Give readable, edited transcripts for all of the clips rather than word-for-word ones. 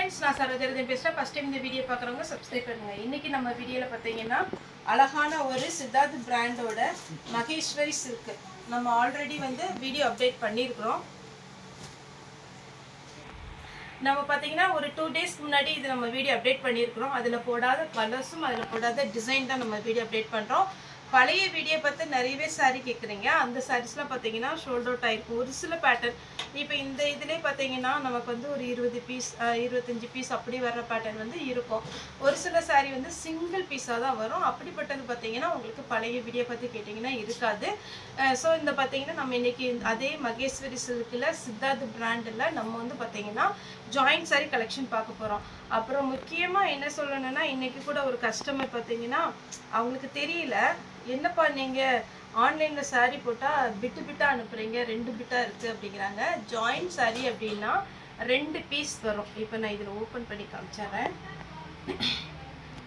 friends, நான் சரோஜரதன் பேசுறேன். First time இந்த வீடியோ பார்க்குறவங்க சப்ஸ்கிரைப் பண்ணுங்க. இன்னைக்கு நம்ம வீடியோல பார்த்தீங்கன்னா அழகான ஒரு சித்தார்த் பிராண்டோட மகேஸ்வரி சில்க் நம்ம ஆல்ரெடி வந்து வீடியோ அப்டேட் பண்ணியிருக்கிறோம். நம்ம பார்த்தீங்கன்னா ஒரு 2 days முன்னாடி இது நம்ம வீடியோ அப்டேட் பண்ணியிருக்கிறோம். அதில் போடாத கலர்ஸும் அதில் போடாத டிசைன் தான் நம்ம வீடியோ அப்டேட் பண்ணுறோம். பழைய வீடியோ பார்த்து நிறையவே சாரீ கேட்குறீங்க. அந்த சாரீஸ்லாம் பார்த்தீங்கன்னா ஷோல்ட் அவுட் ஆகிருக்கும். ஒரு சில பேட்டர்ன் இப்போ இந்த இதிலே பார்த்தீங்கன்னா நமக்கு வந்து ஒரு 20 பீஸ் 25 பீஸ் அப்படி வர்ற பேட்டர்ன் வந்து இருக்கும். ஒரு சில சாரீ வந்து சிங்கிள் பீஸாக தான் வரும். அப்படிப்பட்டது பார்த்தீங்கன்னா உங்களுக்கு பழைய வீடியோ பார்த்து கேட்டிங்கன்னா இருக்காது. ஸோ இந்த பார்த்தீங்கன்னா நம்ம இன்றைக்கி அதே மகேஸ்வரி சில்கில் சித்தார்த் பிராண்டில் நம்ம வந்து பார்த்தீங்கன்னா ஜாயிண்ட் சாரீ கலெக்ஷன் பார்க்க போகிறோம். அப்புறம் முக்கியமாக என்ன சொல்லணும்னா இன்றைக்கி கூட ஒரு கஸ்டமர் பார்த்தீங்கன்னா அவங்களுக்கு தெரியல, என்னப்பா நீங்கள் ஆன்லைனில் சாரீ போட்டால் பிட்டு பிட்டாக அனுப்புகிறீங்க, 2 பிட்டாக இருக்குது அப்படிங்கிறாங்க. ஜாயிண்ட் சாரீ அப்படின்னா 2 பீஸ் வரும். இப்போ நான் இதில் ஓப்பன் பண்ணி காமிச்சிட்றேன்.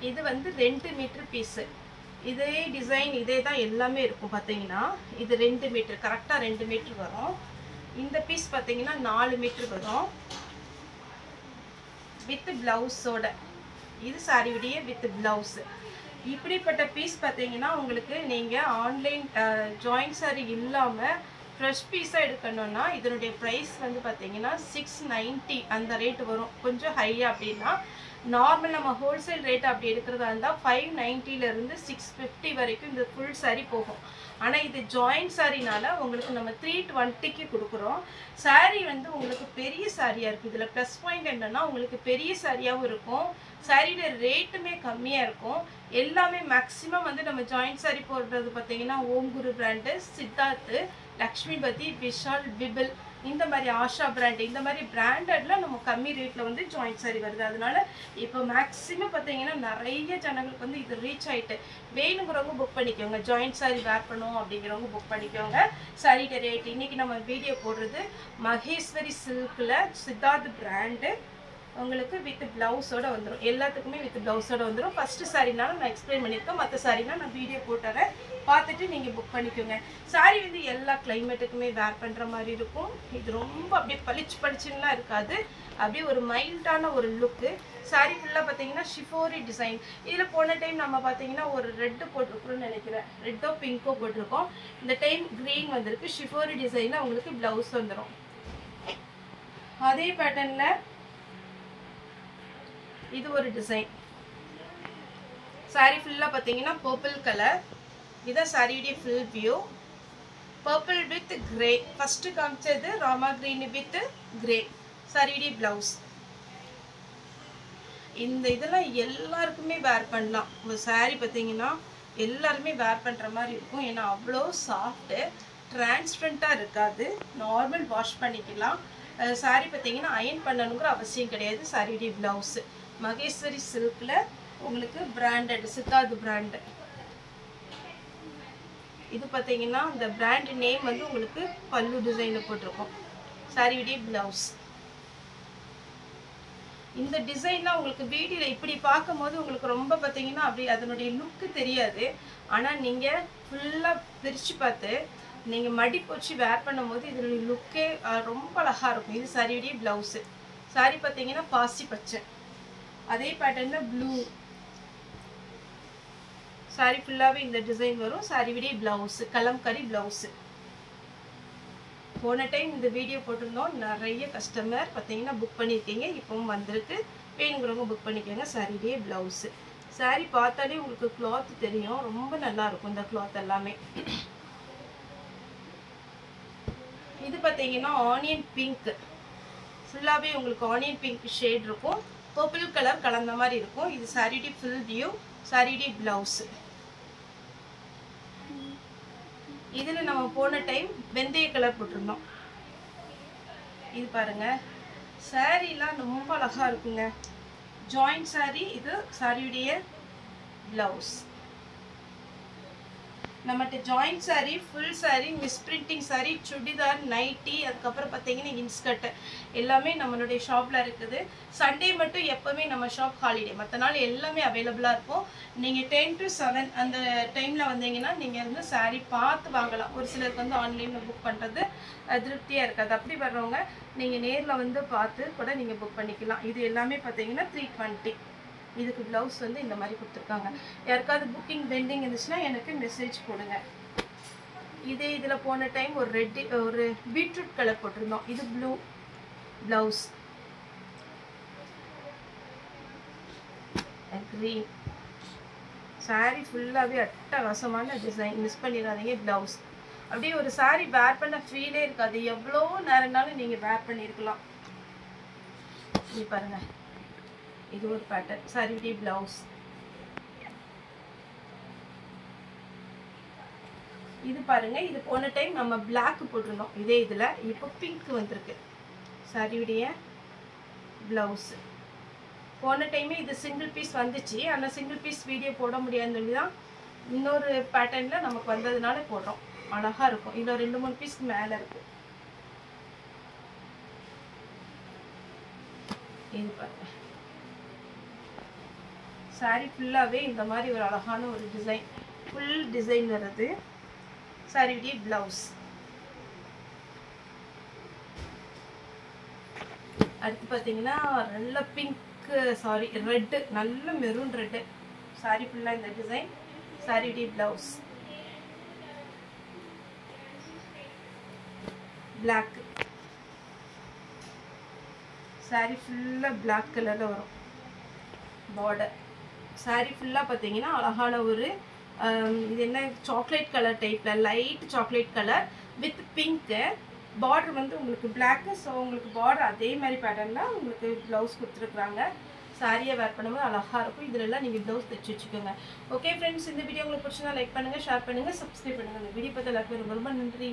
இது வந்து 2 மீட்டர் பீஸு. இதே டிசைன் இதே தான் எல்லாமே இருக்கும். பார்த்தீங்கன்னா இது 2 மீட்டர் கரெக்டாக 2 மீட்டர் வரும். இந்த பீஸ் பார்த்தீங்கன்னா 4 மீட்டர் வரும் வித் பிளவுஸோட. இது சாரீ விடிய வித் பிளவுஸு. இப்படிப்பட்ட பீஸ் பார்த்தீங்கன்னா உங்களுக்கு நீங்கள் ஆன்லைன் ஜாயிண்ட் சாரீ இல்லாமல் ஃப்ரெஷ் பீஸாக எடுக்கணும்னா இதனுடைய ப்ரைஸ் வந்து பார்த்தீங்கன்னா 690 அந்த ரேட்டு வரும். கொஞ்சம் ஹையாக அப்படின்னா நார்மல் நம்ம ஹோல்சேல் ரேட் அப்படி எடுக்கிறதா இருந்தால் 590லேருந்து 650 வரைக்கும் இந்த ஃபுல் சாரீ போகும். ஆனால் இது ஜாயிண்ட் சாரீனால உங்களுக்கு நம்ம 320க்கு கொடுக்குறோம். சாரீ வந்து உங்களுக்கு பெரிய சாரியாக இருக்குது. இதில் ப்ளஸ் பாயிண்ட் என்னென்னா உங்களுக்கு பெரிய சாரியாகவும் இருக்கும், சாரியோட ரேட்டுமே கம்மியாக இருக்கும். எல்லாமே மேக்ஸிமம் வந்து நம்ம ஜாயிண்ட் சாரீ போடுறது பார்த்தீங்கன்னா ஓம் குரு பிராண்டு, சித்தார்த்து, லக்ஷ்மிபதி, விஷால், விபிள், இந்த மாதிரி ஆஷா பிராண்ட், இந்த மாதிரி பிராண்டடில் நம்ம கம்மி ரேட்டில் வந்து ஜாயிண்ட் சாரீ வருது. அதனால இப்போ மேக்ஸிமம் பார்த்தீங்கன்னா நிறைய ஜனங்களுக்கு வந்து இது ரீச் ஆகிட்டு வேணுங்கிறவங்க புக் பண்ணிக்கோங்க. ஜாயிண்ட் சாரீ வேர் பண்ணுவோம் அப்படிங்கிறவங்க புக் பண்ணிக்கோங்க. சாரியோட ரேட் இன்றைக்கி நம்ம வீடியோ போடுறது மகேஸ்வரி சில்கில் சித்தார்த் பிராண்டு. உங்களுக்கு வித் பிளவுஸோடு வந்துடும். எல்லாத்துக்குமே வித் பிளவுஸோடு வந்துடும். ஃபஸ்ட்டு சாரீனாலும் நான் எக்ஸ்பிளைன் பண்ணியிருக்கேன். மற்ற சாரீனா நான் வீடியோ போட்டுறேன், பார்த்துட்டு நீங்கள் புக் பண்ணிக்கோங்க. சாரீ வந்து எல்லா கிளைமேட்டுக்குமே வேர் பண்ணுற மாதிரி இருக்கும். இது ரொம்ப அப்படியே பளிச்சுலாம் இருக்காது, அப்படியே ஒரு மைல்டான ஒரு லுக்கு. சாரீ ஃபுல்லாக பார்த்தீங்கன்னா ஷிஃபோரி டிசைன். இதில் போன டைம் நம்ம பார்த்தீங்கன்னா ஒரு ரெட்டு போட்டிருக்கோம்னு நினைக்கிறேன், ரெட்டோ பிங்கோ போட்டிருக்கோம். இந்த டைம் க்ரீன் வந்திருக்கு. ஷிஃபோரி டிசைனில் உங்களுக்கு ப்ளவுஸ் வந்துடும். அதே பேட்டர்னில் இது ஒரு டிசைன். சாரீ ஃபுல்லாக பார்த்தீங்கன்னா பர்பிள் கலர். இதான் சாரியுடைய full view. Purple with grey. First காமிச்சது ராமா கிரீன் வித் கிரே. சாரியுடைய ப்ளவுஸ். இந்த இதெல்லாம் எல்லாருக்குமே வேர் பண்ணலாம். ஒரு சாரீ பார்த்தீங்கன்னா எல்லாருமே வேர் பண்ணுற மாதிரி இருக்கும். ஏன்னா அவ்வளோ சாஃப்ட்டு, டிரான்ஸ்பரண்ட்டாக இருக்காது, நார்மல் வாஷ் பண்ணிக்கலாம். சாரீ பார்த்தீங்கன்னா அயன் பண்ணணுங்கிற அவசியம் கிடையாது. சாரியுடைய ப்ளவுஸு மகேஸ்வரி சில்கில் உங்களுக்கு பிராண்டட் சித்தார்த் பிராண்டு. இது பார்த்தீங்கன்னா இந்த பிராண்ட் நேம் வந்து உங்களுக்கு பல்லு டிசைனில் போட்டிருக்கோம். சாரியுடைய ப்ளவுஸ். இந்த டிசைன்லாம் உங்களுக்கு வீடியோவில் இப்படி பார்க்கும்போது உங்களுக்கு ரொம்ப பார்த்தீங்கன்னா அப்படி அதனுடைய லுக்கு தெரியாது. ஆனால் நீங்கள் ஃபுல்லாக பிரித்து பார்த்து நீங்கள் மடிப்பு வச்சு வேர் பண்ணும்போது இதனுடைய லுக்கே ரொம்ப அழகாக இருக்கும். இது சாரியுடைய ப்ளவுஸு. சாரீ பார்த்தீங்கன்னா பாசி பச்சை, அதே பேட்டர்னில் ப்ளூ. சாரீ ஃபுல்லாகவே இந்த டிசைன் வரும். சாரியுடைய ப்ளவுஸு கலம்கரி ப்ளவுஸு. போன டைம் இந்த வீடியோ போட்டிருந்தோம், நிறைய கஸ்டமர் பார்த்தீங்கன்னா புக் பண்ணியிருக்கீங்க. இப்போவும் வந்திருக்கு, வேணுங்கிறவங்க புக் பண்ணிக்கோங்க. சாரியுடைய ப்ளவுஸு. சாரீ பார்த்தாலே உங்களுக்கு கிளாத் தெரியும், ரொம்ப நல்லாயிருக்கும் இந்த கிளாத் எல்லாமே. இது பார்த்தீங்கன்னா ஆனியன் பிங்க். ஃபுல்லாகவே உங்களுக்கு ஆனியன் பிங்க் ஷேட் இருக்கும், பர்பிள் கலர் கலந்த மாதிரி இருக்கும். இது சாரியுடைய ஃபுல் வியூ. சாரியுடைய ப்ளவுஸு. இதில் நம்ம போன டைம் வெந்தய கலர் போட்டிருந்தோம். இது பாருங்கள், சாரீலாம் ரொம்ப அழகாக இருக்குங்க. ஜாயிண்ட் சாரீ. இது சாரியுடைய ப்ளவுஸ். நம்மகிட்ட joint sari, full sari, misprinting sari, churidar, nighty, அதுக்கப்புறம் பார்த்தீங்கன்னா இன்ஸ்கர்ட் எல்லாமே நம்மளுடைய ஷாப்பில் இருக்குது. சண்டே மட்டும் எப்போவுமே நம்ம ஷாப் ஹாலிடே, மற்ற நாள் எல்லாமே அவைலபிளாக இருக்கும். நீங்கள் 10 to 7 அந்த டைமில் வந்தீங்கன்னா நீங்கள் வந்து சாரீ பார்த்து வாங்கலாம். ஒரு சிலருக்கு வந்து ஆன்லைனில் புக் பண்ணுறது திருப்தியாக இருக்காது. அப்படி வர்றவங்க நீங்கள் நேரில் வந்து பார்த்து கூட நீங்கள் புக் பண்ணிக்கலாம். இது எல்லாமே பார்த்தீங்கன்னா 320. இதுக்கு ப்ளவுஸ் வந்து இந்த மாதிரி கொடுத்துருக்காங்க. யாருக்காவது புக்கிங் பெண்டிங் இருந்துச்சுன்னா எனக்கு மெசேஜ் போடுங்க. இதே இதில் போன டைம் ஒரு பீட்ரூட் கலர் போட்டிருந்தோம். இது ப்ளூ ப்ளவுஸ், க்ரீன் சாரீ ஃபுல்லாகவே அட்டகாசமான டிசைன். மிஸ் பண்ணிடாதீங்க. ப்ளவுஸ் அப்படியே ஒரு சாரீ வேர் பண்ண ஃபீலே இருக்காது. எவ்வளோ நேரம்னாலும் நீங்கள் வேர் பண்ணியிருக்கலாம். இது பாருங்கள், இது ஒரு பேட்டர்ன் சாரி பிளவுஸ். இது பாருங்க, இது போன டைம் நம்ம பிளாக் போட்டிருந்தோம். இதே இதில் இப்போ பிங்க் வந்திருக்கு. சாரியுடைய பிளவுஸ் போன டைமே இது சிங்கிள் பீஸ் வந்துச்சு. ஆனால் சிங்கிள் பீஸ் வீடியோ போட முடியாதுன்னு சொல்லி தான் இன்னொரு பேட்டர்னில் நமக்கு வந்ததுனால போடுறோம். அழகாக இருக்கும். இதில் 2-3 பீஸ்க்கு மேலே இருக்கு. இது பாருங்க, சாரீ ஃபுல்லாகவே இந்த மாதிரி ஒரு அழகான ஒரு டிசைன், ஃபுல் டிசைன் வருது. சாரியுடைய ப்ளவுஸ். அடுத்து பார்த்தீங்கன்னா நல்ல பிங்க்கு, சாரி ரெட்டு, நல்ல மெரூன் ரெட்டு. சாரீ ஃபுல்லாக இந்த டிசைன். சாரியுடைய ப்ளவுஸ் பிளாக். சாரீ ஃபுல்லாக பிளாக் கலரில் வரும் பார்டர். சாரீ ஃபுல்லாக பார்த்தீங்கன்னா அழகான ஒரு இது என்ன சாக்லேட் கலர் டைப்பில், light chocolate colour with pink. Border வந்து உங்களுக்கு பிளாக்கு. ஸோ உங்களுக்கு பார்டர் அதே மாதிரி பேட்டர்னில் உங்களுக்கு ப்ளவுஸ் கொடுத்துருக்குறாங்க. சாரியை வேர் பண்ணும்போது அழகாக இருக்கும். இதிலெல்லாம் நீங்கள் ப்ளவுஸ் தைச்சி வச்சுக்கோங்க. ஓகே ஃப்ரெண்ட்ஸ், இந்த வீடியோ உங்களுக்கு பிடிச்சினா லைக் பண்ணுங்கள், ஷேர் பண்ணுங்கள், சப்ஸ்கிரைப் பண்ணுங்கள். இந்த வீடியோ பார்த்து எல்லாருக்கும் ரொம்ப ரொம்ப நன்றி.